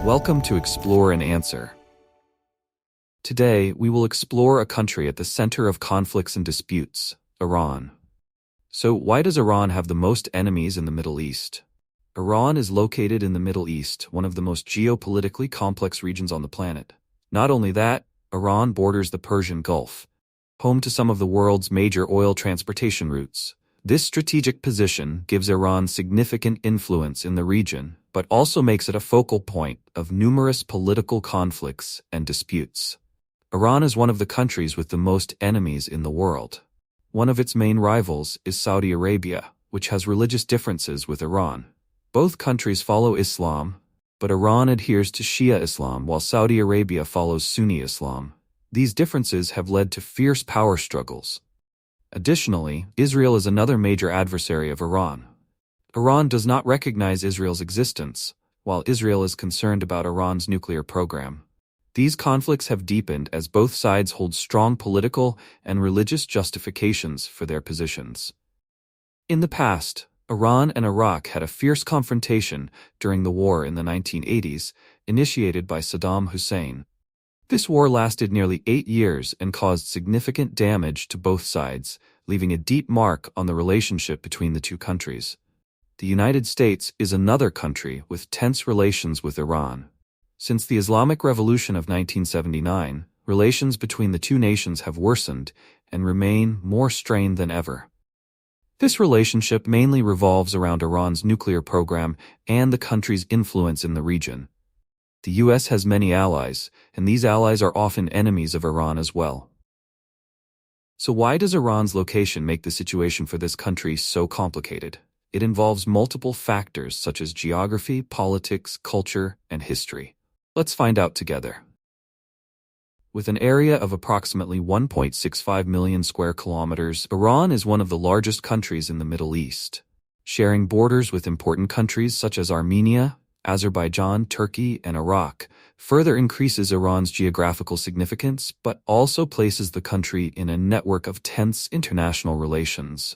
Welcome to Explore and Answer. Today, we will explore a country at the center of conflicts and disputes, Iran. So, why does Iran have the most enemies in the Middle East? Iran is located in the Middle East, one of the most geopolitically complex regions on the planet. Not only that, Iran borders the Persian Gulf, home to some of the world's major oil transportation routes. This strategic position gives Iran significant influence in the region, but also makes it a focal point of numerous political conflicts and disputes. Iran is one of the countries with the most enemies in the world. One of its main rivals is Saudi Arabia, which has religious differences with Iran. Both countries follow Islam, but Iran adheres to Shia Islam while Saudi Arabia follows Sunni Islam. These differences have led to fierce power struggles. Additionally, Israel is another major adversary of Iran. Iran does not recognize Israel's existence, while Israel is concerned about Iran's nuclear program. These conflicts have deepened as both sides hold strong political and religious justifications for their positions. In the past, Iran and Iraq had a fierce confrontation during the war in the 1980s, initiated by Saddam Hussein. This war lasted nearly 8 years and caused significant damage to both sides, leaving a deep mark on the relationship between the two countries. The United States is another country with tense relations with Iran. Since the Islamic Revolution of 1979, relations between the two nations have worsened and remain more strained than ever. This relationship mainly revolves around Iran's nuclear program and the country's influence in the region. The U.S. has many allies, and these allies are often enemies of Iran as well. So why does Iran's location make the situation for this country so complicated? It involves multiple factors such as geography, politics, culture, and history. Let's find out together. With an area of approximately 1.65 million square kilometers, Iran is one of the largest countries in the Middle East. Sharing borders with important countries such as Armenia, Azerbaijan, Turkey, and Iraq further increases Iran's geographical significance, but also places the country in a network of tense international relations.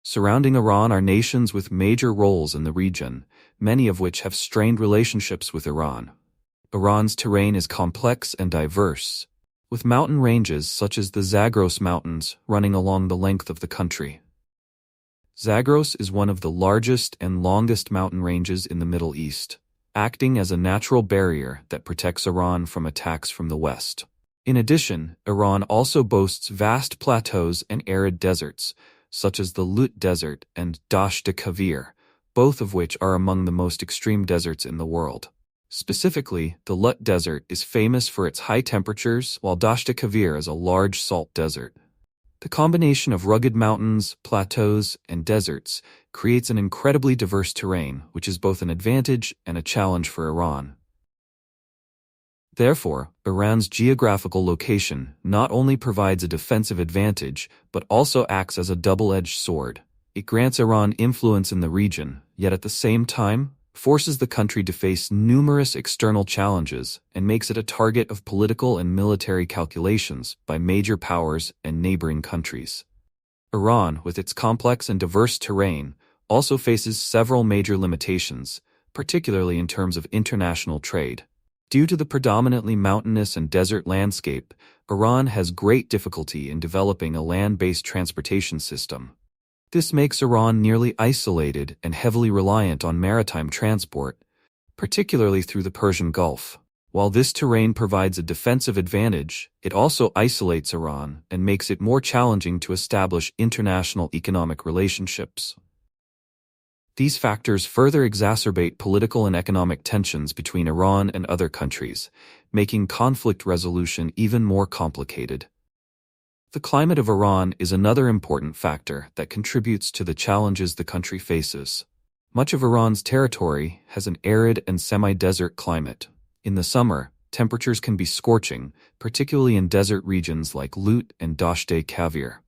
Surrounding Iran are nations with major roles in the region, many of which have strained relationships with Iran. Iran's terrain is complex and diverse, with mountain ranges such as the Zagros Mountains running along the length of the country. Zagros is one of the largest and longest mountain ranges in the Middle East, acting as a natural barrier that protects Iran from attacks from the west. In addition, Iran also boasts vast plateaus and arid deserts, such as the Lut Desert and Dasht-e Kavir, both of which are among the most extreme deserts in the world. Specifically, the Lut Desert is famous for its high temperatures, while Dasht-e Kavir is a large salt desert. The combination of rugged mountains, plateaus, and deserts creates an incredibly diverse terrain, which is both an advantage and a challenge for Iran. Therefore, Iran's geographical location not only provides a defensive advantage, but also acts as a double-edged sword. It grants Iran influence in the region, yet at the same time, forces the country to face numerous external challenges and makes it a target of political and military calculations by major powers and neighboring countries. Iran, with its complex and diverse terrain, also faces several major limitations, particularly in terms of international trade. Due to the predominantly mountainous and desert landscape, Iran has great difficulty in developing a land-based transportation system. This makes Iran nearly isolated and heavily reliant on maritime transport, particularly through the Persian Gulf. While this terrain provides a defensive advantage, it also isolates Iran and makes it more challenging to establish international economic relationships. These factors further exacerbate political and economic tensions between Iran and other countries, making conflict resolution even more complicated. The climate of Iran is another important factor that contributes to the challenges the country faces. Much of Iran's territory has an arid and semi-desert climate. In the summer, temperatures can be scorching, particularly in desert regions like Lut and Dasht-e Kavir.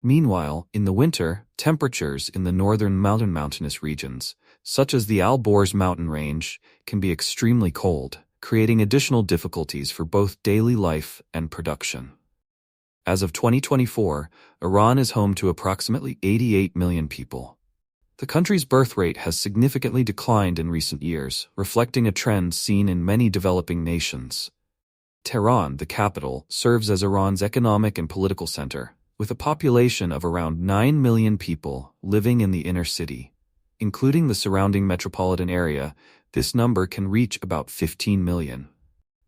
Meanwhile, in the winter, temperatures in the northern mountainous regions, such as the Al-Borz mountain range, can be extremely cold, creating additional difficulties for both daily life and production. As of 2024, Iran is home to approximately 88 million people. The country's birth rate has significantly declined in recent years, reflecting a trend seen in many developing nations. Tehran, the capital, serves as Iran's economic and political center, with a population of around 9 million people living in the inner city. Including the surrounding metropolitan area, this number can reach about 15 million.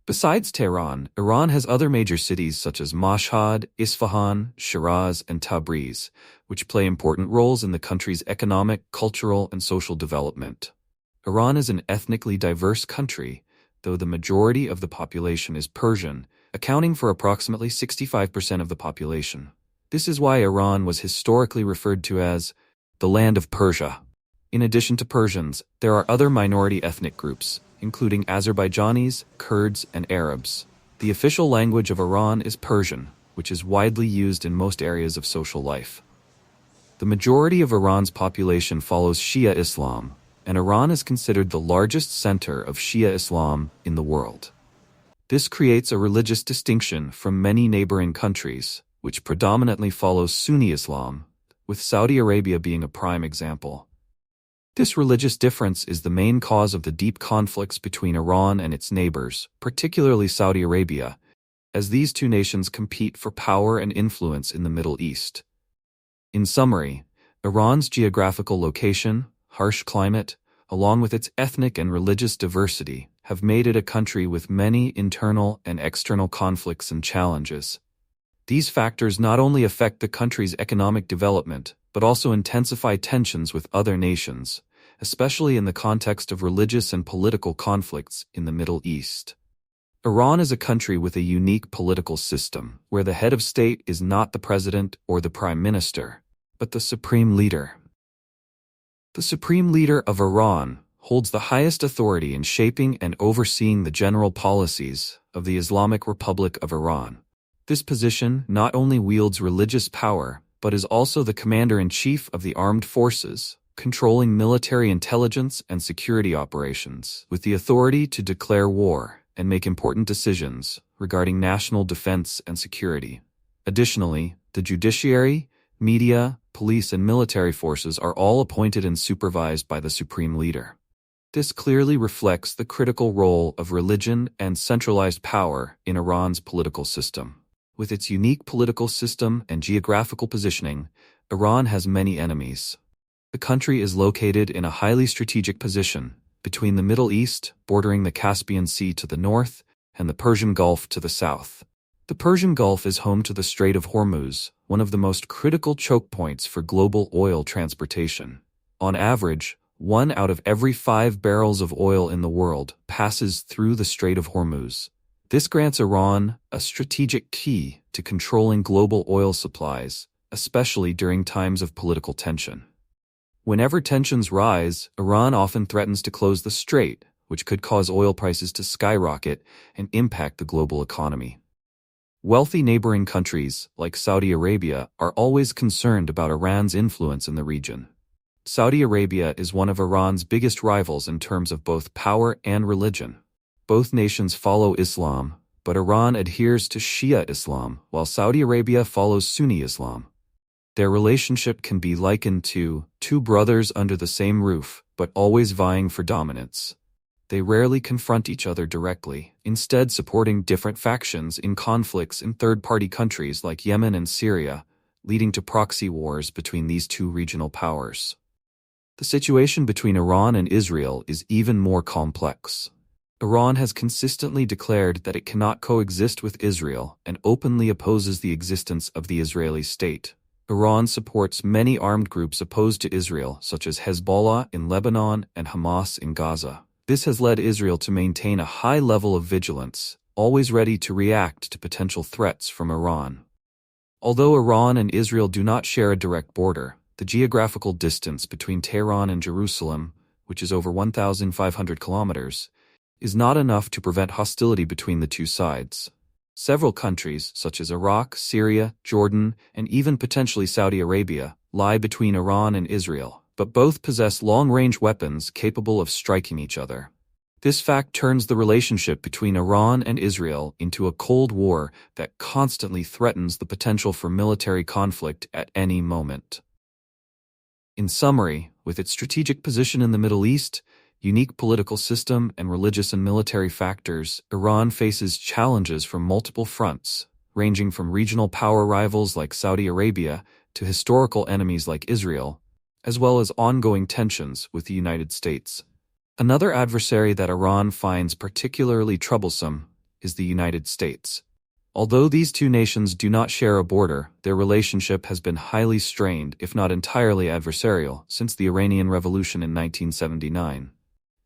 Besides Tehran, Iran has other major cities such as Mashhad, Isfahan, Shiraz, and Tabriz, which play important roles in the country's economic, cultural, and social development. Iran is an ethnically diverse country, though the majority of the population is Persian, accounting for approximately 65% of the population. This is why Iran was historically referred to as the land of Persia. In addition to Persians, there are other minority ethnic groups, including Azerbaijanis, Kurds, and Arabs. The official language of Iran is Persian, which is widely used in most areas of social life. The majority of Iran's population follows Shia Islam, and Iran is considered the largest center of Shia Islam in the world. This creates a religious distinction from many neighboring countries, which predominantly follow Sunni Islam, with Saudi Arabia being a prime example. This religious difference is the main cause of the deep conflicts between Iran and its neighbors, particularly Saudi Arabia, as these two nations compete for power and influence in the Middle East. In summary, Iran's geographical location, harsh climate, along with its ethnic and religious diversity, have made it a country with many internal and external conflicts and challenges. These factors not only affect the country's economic development, but also intensify tensions with other nations, especially in the context of religious and political conflicts in the Middle East. Iran is a country with a unique political system, where the head of state is not the president or the prime minister, but the supreme leader. The supreme leader of Iran holds the highest authority in shaping and overseeing the general policies of the Islamic Republic of Iran. This position not only wields religious power, but is also the commander-in-chief of the armed forces, controlling military intelligence and security operations, with the authority to declare war and make important decisions regarding national defense and security. Additionally, the judiciary, media, police, and military forces are all appointed and supervised by the supreme leader. This clearly reflects the critical role of religion and centralized power in Iran's political system. With its unique political system and geographical positioning, Iran has many enemies. The country is located in a highly strategic position between the Middle East, bordering the Caspian Sea to the north, and the Persian Gulf to the south. The Persian Gulf is home to the Strait of Hormuz, one of the most critical choke points for global oil transportation. On average, 1 out of every 5 barrels of oil in the world passes through the Strait of Hormuz. This grants Iran a strategic key to controlling global oil supplies, especially during times of political tension. Whenever tensions rise, Iran often threatens to close the strait, which could cause oil prices to skyrocket and impact the global economy. Wealthy neighboring countries, like Saudi Arabia, are always concerned about Iran's influence in the region. Saudi Arabia is one of Iran's biggest rivals in terms of both power and religion. Both nations follow Islam, but Iran adheres to Shia Islam, while Saudi Arabia follows Sunni Islam. Their relationship can be likened to two brothers under the same roof, but always vying for dominance. They rarely confront each other directly, instead supporting different factions in conflicts in third-party countries like Yemen and Syria, leading to proxy wars between these two regional powers. The situation between Iran and Israel is even more complex. Iran has consistently declared that it cannot coexist with Israel and openly opposes the existence of the Israeli state. Iran supports many armed groups opposed to Israel, such as Hezbollah in Lebanon and Hamas in Gaza. This has led Israel to maintain a high level of vigilance, always ready to react to potential threats from Iran. Although Iran and Israel do not share a direct border, the geographical distance between Tehran and Jerusalem, which is over 1,500 kilometers, is not enough to prevent hostility between the two sides. Several countries, such as Iraq, Syria, Jordan, and even potentially Saudi Arabia, lie between Iran and Israel, but both possess long-range weapons capable of striking each other. This fact turns the relationship between Iran and Israel into a Cold War that constantly threatens the potential for military conflict at any moment. In summary, with its strategic position in the Middle East, unique political system, and religious and military factors, Iran faces challenges from multiple fronts, ranging from regional power rivals like Saudi Arabia to historical enemies like Israel, as well as ongoing tensions with the United States. Another adversary that Iran finds particularly troublesome is the United States. Although these two nations do not share a border, their relationship has been highly strained, if not entirely adversarial, since the Iranian Revolution in 1979.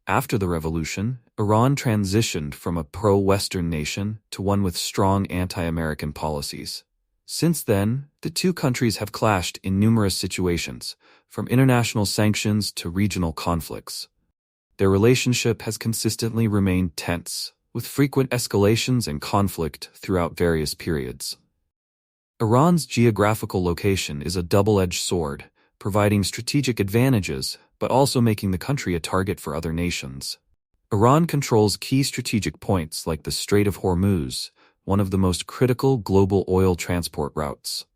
After the revolution, Iran transitioned from a pro-Western nation to one with strong anti-American policies. Since then, the two countries have clashed in numerous situations, from international sanctions to regional conflicts. Their relationship has consistently remained tense, with frequent escalations and conflict throughout various periods. Iran's geographical location is a double-edged sword, providing strategic advantages but also making the country a target for other nations. Iran controls key strategic points like the Strait of Hormuz, one of the most critical global oil transport routes.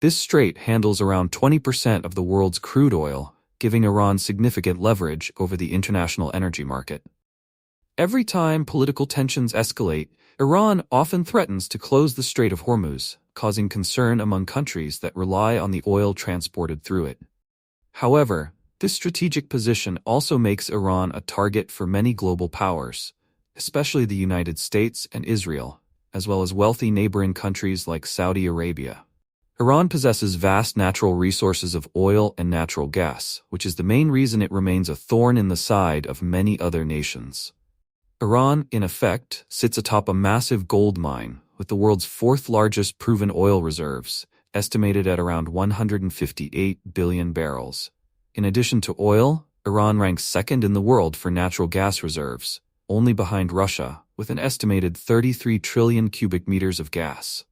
This strait handles around 20% of the world's crude oil, giving Iran significant leverage over the international energy market. Every time political tensions escalate, Iran often threatens to close the Strait of Hormuz, causing concern among countries that rely on the oil transported through it. However, this strategic position also makes Iran a target for many global powers, especially the United States and Israel, as well as wealthy neighboring countries like Saudi Arabia. Iran possesses vast natural resources of oil and natural gas, which is the main reason it remains a thorn in the side of many other nations. Iran, in effect, sits atop a massive gold mine, with the world's fourth largest proven oil reserves, estimated at around 158 billion barrels. In addition to oil, Iran ranks second in the world for natural gas reserves, only behind Russia, with an estimated 33 trillion cubic meters of gas.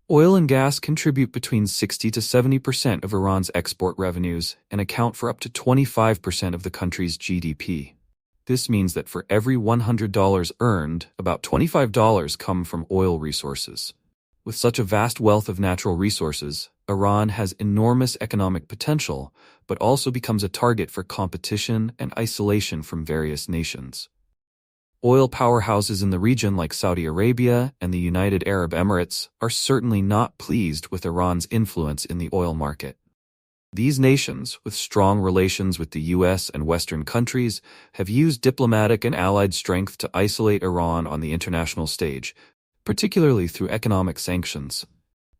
Oil and gas contribute between 60 to 70% of Iran's export revenues and account for up to 25% of the country's GDP. This means that for every $100 earned, about $25 come from oil resources. With such a vast wealth of natural resources, Iran has enormous economic potential, but also becomes a target for competition and isolation from various nations. Oil powerhouses in the region like Saudi Arabia and the United Arab Emirates are certainly not pleased with Iran's influence in the oil market. These nations, with strong relations with the US and Western countries, have used diplomatic and allied strength to isolate Iran on the international stage, particularly through economic sanctions.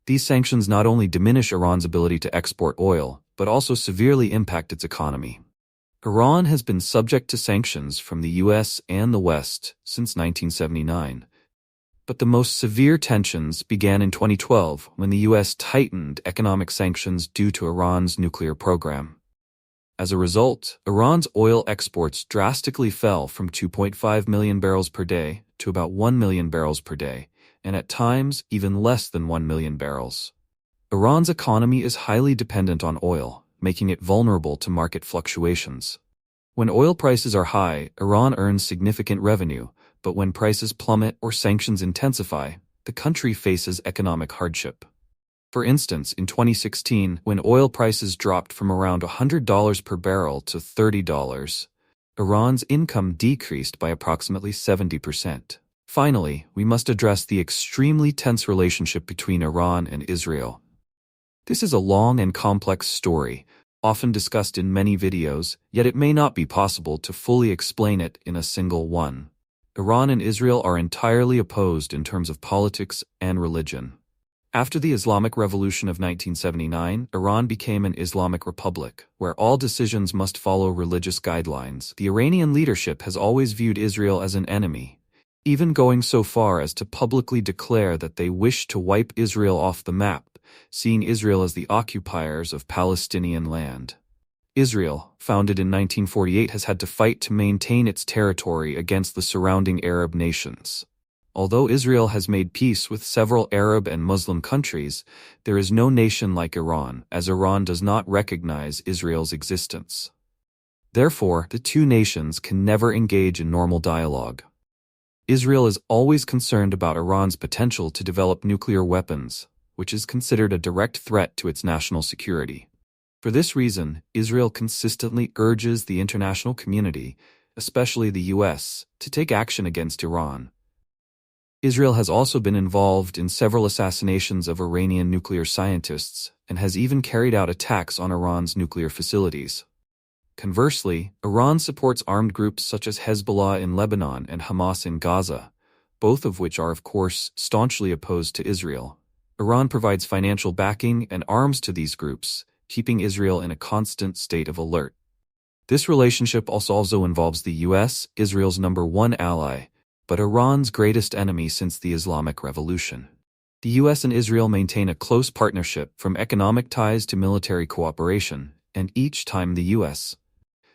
These sanctions not only diminish Iran's ability to export oil, but also severely impact its economy. Iran has been subject to sanctions from the US and the West since 1979. But the most severe tensions began in 2012 when the US tightened economic sanctions due to Iran's nuclear program. As a result, Iran's oil exports drastically fell from 2.5 million barrels per day to about 1 million barrels per day, and at times even less than 1 million barrels. Iran's economy is highly dependent on oil, making it vulnerable to market fluctuations. When oil prices are high, Iran earns significant revenue, but when prices plummet or sanctions intensify, the country faces economic hardship. For instance, in 2016, when oil prices dropped from around $100 per barrel to $30, Iran's income decreased by approximately 70%. Finally, we must address the extremely tense relationship between Iran and Israel. This is a long and complex story, often discussed in many videos, yet it may not be possible to fully explain it in a single one. Iran and Israel are entirely opposed in terms of politics and religion. After the Islamic Revolution of 1979, Iran became an Islamic republic, where all decisions must follow religious guidelines. The Iranian leadership has always viewed Israel as an enemy, even going so far as to publicly declare that they wish to wipe Israel off the map, seeing Israel as the occupiers of Palestinian land. Israel, founded in 1948, has had to fight to maintain its territory against the surrounding Arab nations. Although Israel has made peace with several Arab and Muslim countries, there is no nation like Iran, as Iran does not recognize Israel's existence. Therefore, the two nations can never engage in normal dialogue. Israel is always concerned about Iran's potential to develop nuclear weapons, which is considered a direct threat to its national security. For this reason, Israel consistently urges the international community, especially the US, to take action against Iran. Israel has also been involved in several assassinations of Iranian nuclear scientists and has even carried out attacks on Iran's nuclear facilities. Conversely, Iran supports armed groups such as Hezbollah in Lebanon and Hamas in Gaza, both of which are, of course, staunchly opposed to Israel. Iran provides financial backing and arms to these groups, keeping Israel in a constant state of alert. This relationship also involves the US, Israel's #1 ally, but Iran's greatest enemy since the Islamic Revolution. The US and Israel maintain a close partnership from economic ties to military cooperation, and each time the US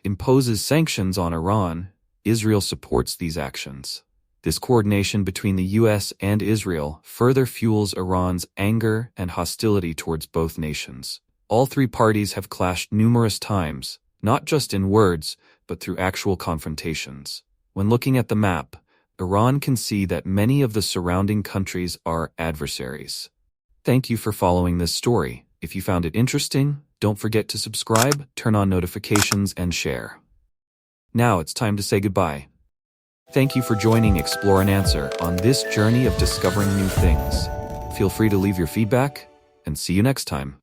imposes sanctions on Iran, Israel supports these actions. This coordination between the US and Israel further fuels Iran's anger and hostility towards both nations. All three parties have clashed numerous times, not just in words, but through actual confrontations. When looking at the map, Iran can see that many of the surrounding countries are adversaries. Thank you for following this story. If you found it interesting, don't forget to subscribe, turn on notifications, and share. Now it's time to say goodbye. Thank you for joining Explore and Answer on this journey of discovering new things. Feel free to leave your feedback, and see you next time.